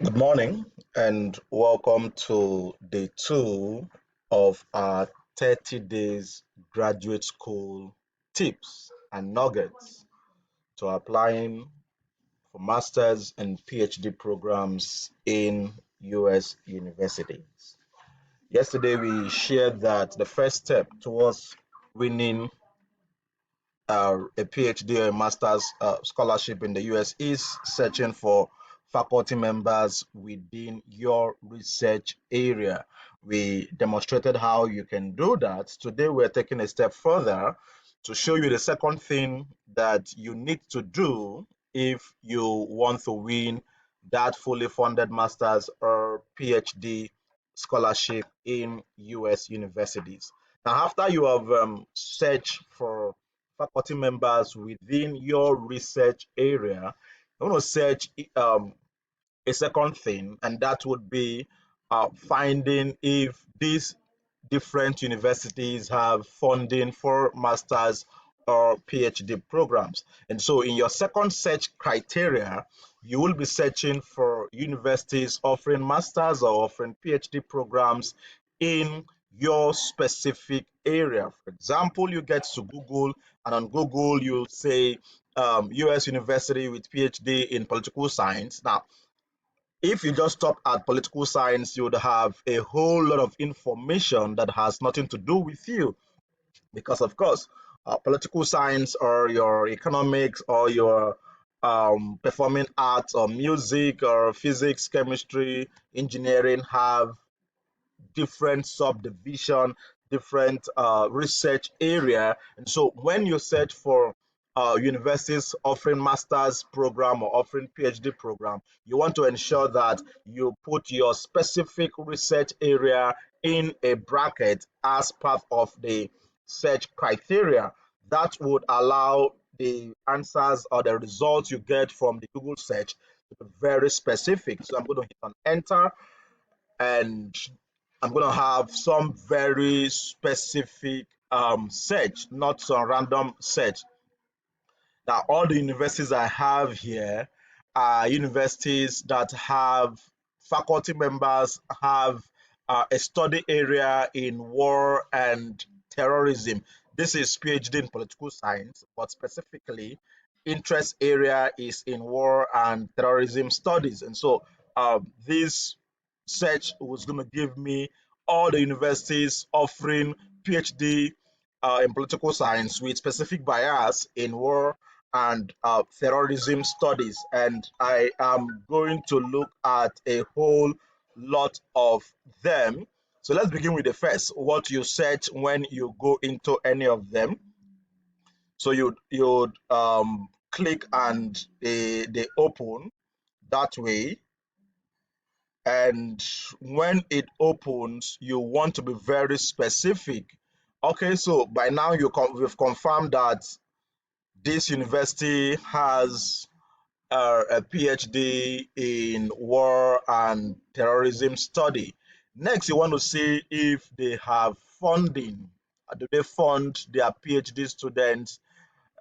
Good morning and welcome to day two of our 30 days graduate school tips and nuggets to applying for master's and PhD programs in US universities. Yesterday, we shared that the first step towards winning a PhD or a master's scholarship in the US is searching for faculty members within your research area. We demonstrated how you can do that. Today, we're taking a step further to show you the second thing that you need to do if you want to win that fully funded master's or PhD scholarship in US universities. Now, after you have searched for faculty members within your research area, you want to search a second thing, and that would be finding if these different universities have funding for masters or PhD programs. And so, in your second search criteria, you will be searching for universities offering masters or offering PhD programs in your specific area. For example, you get to Google, and on Google, you say US University with PhD in political science. Now, if you just stop at political science, you would have a whole lot of information that has nothing to do with you. Because, of course, political science or your economics or your performing arts or music or physics, chemistry, engineering have different subdivision, different research area. And so when you search for universities offering master's program or offering PhD program, you want to ensure that you put your specific research area in a bracket as part of the search criteria. That would allow the answers or the results you get from the Google search to be very specific. So I'm going to hit on enter, and I'm going to have some very specific search, not some random search. Now, all the universities I have here are universities that have faculty members, have a study area in war and terrorism. This is PhD in political science, but specifically, interest area is in war and terrorism studies. And so, this search was going to give me all the universities offering PhD in political science with specific bias in war and terrorism studies. And I am going to look at a whole lot of them. So let's begin with the first, what you search when you go into any of them. So you'd click and they open that way. And when it opens, you want to be very specific. Okay, so by now we've confirmed that this university has a PhD in war and terrorism study. Next, you want to see if they have funding. Do they fund their PhD students?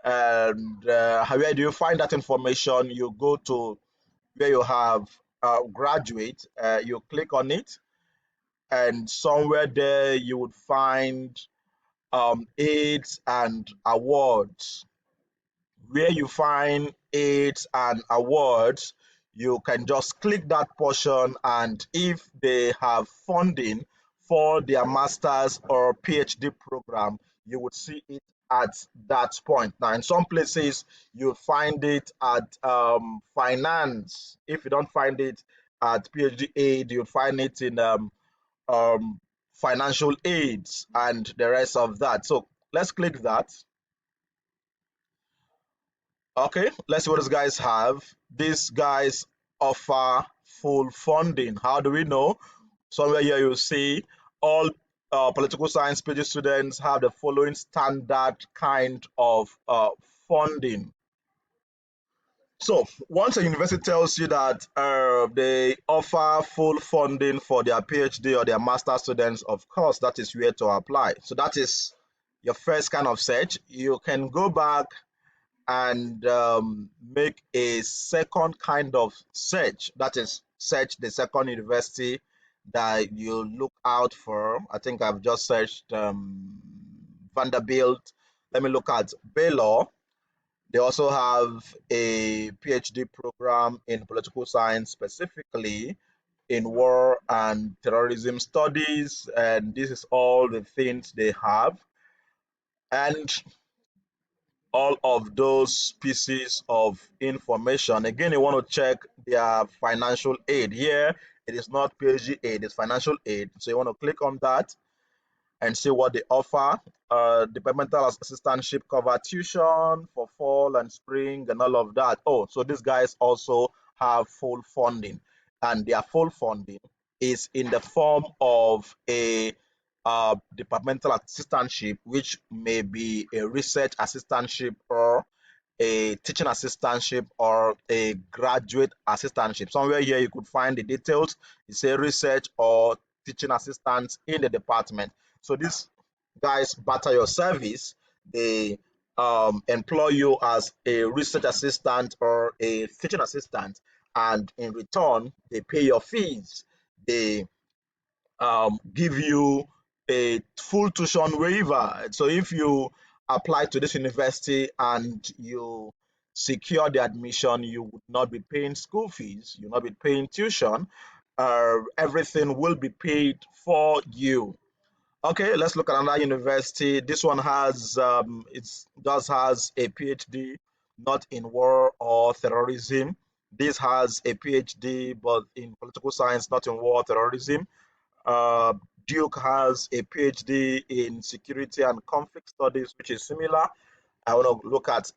And where do you find that information? You go to where you have graduate, you click on it, and somewhere there you would find aids and awards. Where you find aids and awards, you can just click that portion, and if they have funding for their master's or PhD program, you would see it at that point. Now, in some places, you find it at finance. If you don't find it at PhD aid, you find it in um, financial aids and the rest of that. So let's click that. Okay, let's see what these guys have. These guys offer full funding. How do we know? Somewhere here you see all political science PhD students have the following standard kind of funding. So once a university tells you that they offer full funding for their PhD or their master students, of course, that is where to apply. So that is your first kind of search. You can go back and make a second kind of search. That is search the second university that you look out for. I think I've just searched Vanderbilt. Let me look at Baylor. They also have a PhD program in political science, specifically in war and terrorism studies. And this is all the things they have. And all of those pieces of information, again, you want to check their financial aid. Here, it is not PhD aid, it's financial aid. So you want to click on that and see what they offer. Departmental assistantship cover tuition for fall and spring and all of that. Oh, so these guys also have full funding, and their full funding is in the form of a departmental assistantship, which may be a research assistantship or a teaching assistantship or a graduate assistantship. Somewhere here you could find the details. It's a research or teaching assistant in the department. So these guys barter your service. They employ you as a research assistant or a teaching assistant, and in return, they pay your fees. They give you a full tuition waiver. So if you apply to this university and you secure the admission, you would not be paying school fees, you'll not be paying tuition. Everything will be paid for you. Okay, let's look at another university. This one has it's does has a PhD, not in war or terrorism. This has a PhD, but in political science, not in war or terrorism. uh, Duke has a PhD in security and conflict studies, which is similar. I want to look at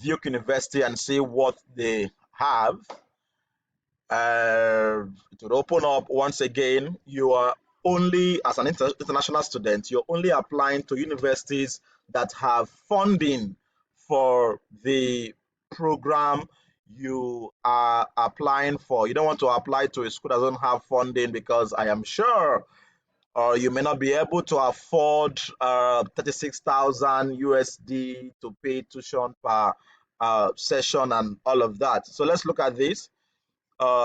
Duke University and see what they have. It would open up once again. You are only, as an international student, you're only applying to universities that have funding for the program you are applying for. You don't want to apply to a school that doesn't have funding, because I am sure or you may not be able to afford 36,000 USD to pay tuition per session and all of that. So let's look at this.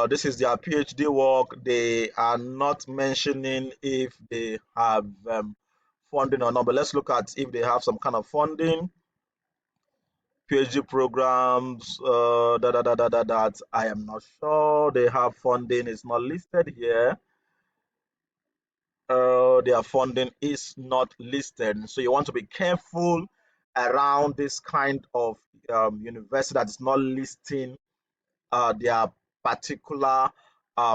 This is their PhD work. They are not mentioning if they have funding or not, but let's look at if they have some kind of funding. PhD programs, that I am not sure they have funding. It's not listed here. Their funding is not listed. So you want to be careful around this kind of university that is not listing their particular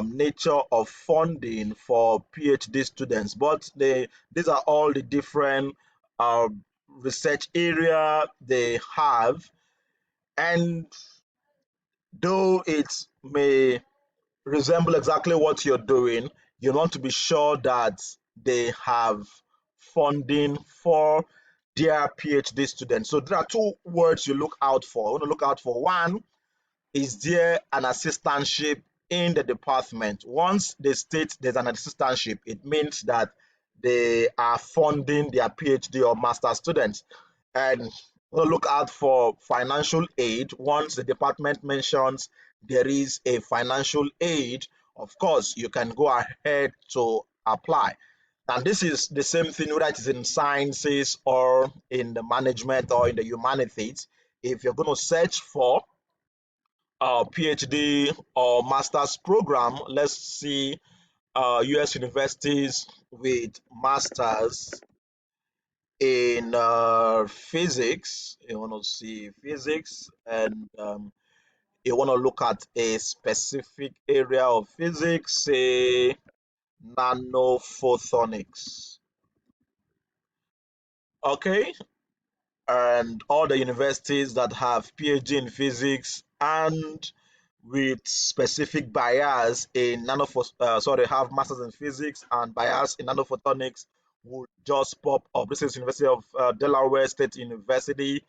nature of funding for PhD students. But these are all the different uh, research area they have, and though it may resemble exactly what you're doing, you want to be sure that they have funding for their PhD students. So there are two words you look out for. You want to look out for: one, is there an assistantship in the department? Once they state there's an assistantship, it means that they are funding their PhD or master students. And we'll look out for financial aid. Once the department mentions there is a financial aid, of course, you can go ahead to apply. And this is the same thing whether it is in sciences or in the management or in the humanities. If you're going to search for PhD or master's program, let's see US universities with masters in physics. You want to see physics, and you want to look at a specific area of physics, say nanophotonics. Okay, and all the universities that have PhD in physics and with specific bias in have masters in physics and bias in nanophotonics would just pop up. This is University of Delaware State University.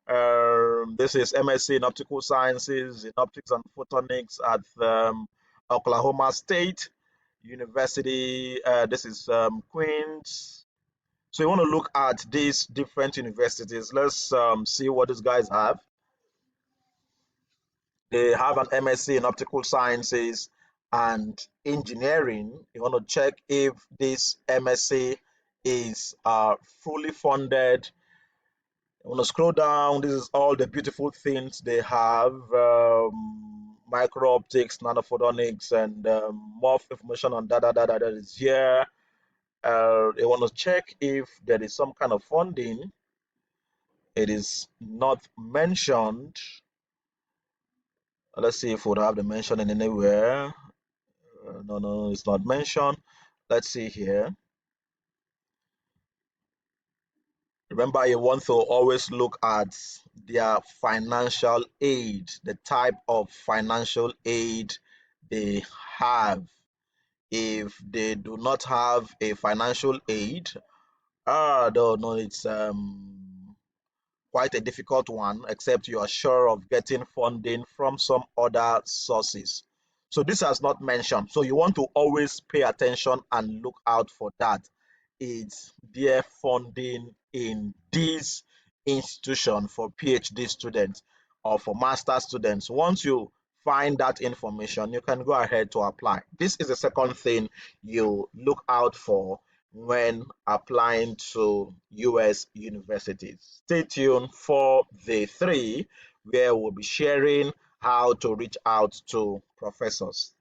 This is MSc in optical sciences in optics and photonics at Oklahoma State University. This is Queens. So you want to look at these different universities. Let's see what these guys have. They have an MSc in optical sciences and engineering, you want to check if this MSc is fully funded. You want to scroll down. This is all the beautiful things they have: micro optics, nanophotonics, and more information on that is here. They want to check if there is some kind of funding. It is not mentioned. Let's see if we have the mention in anywhere. No, it's not mentioned. Let's see here. Remember, you want to always look at their financial aid, the type of financial aid they have. If they do not have a financial aid, no, it's quite a difficult one, except you are sure of getting funding from some other sources. So this has not mentioned. So you want to always pay attention and look out for that. Is there funding in this institution for PhD students or for master students? Once you find that information, you can go ahead to apply. This is the second thing you look out for when applying to US universities. Stay tuned for the three, where we'll be sharing how to reach out to professors.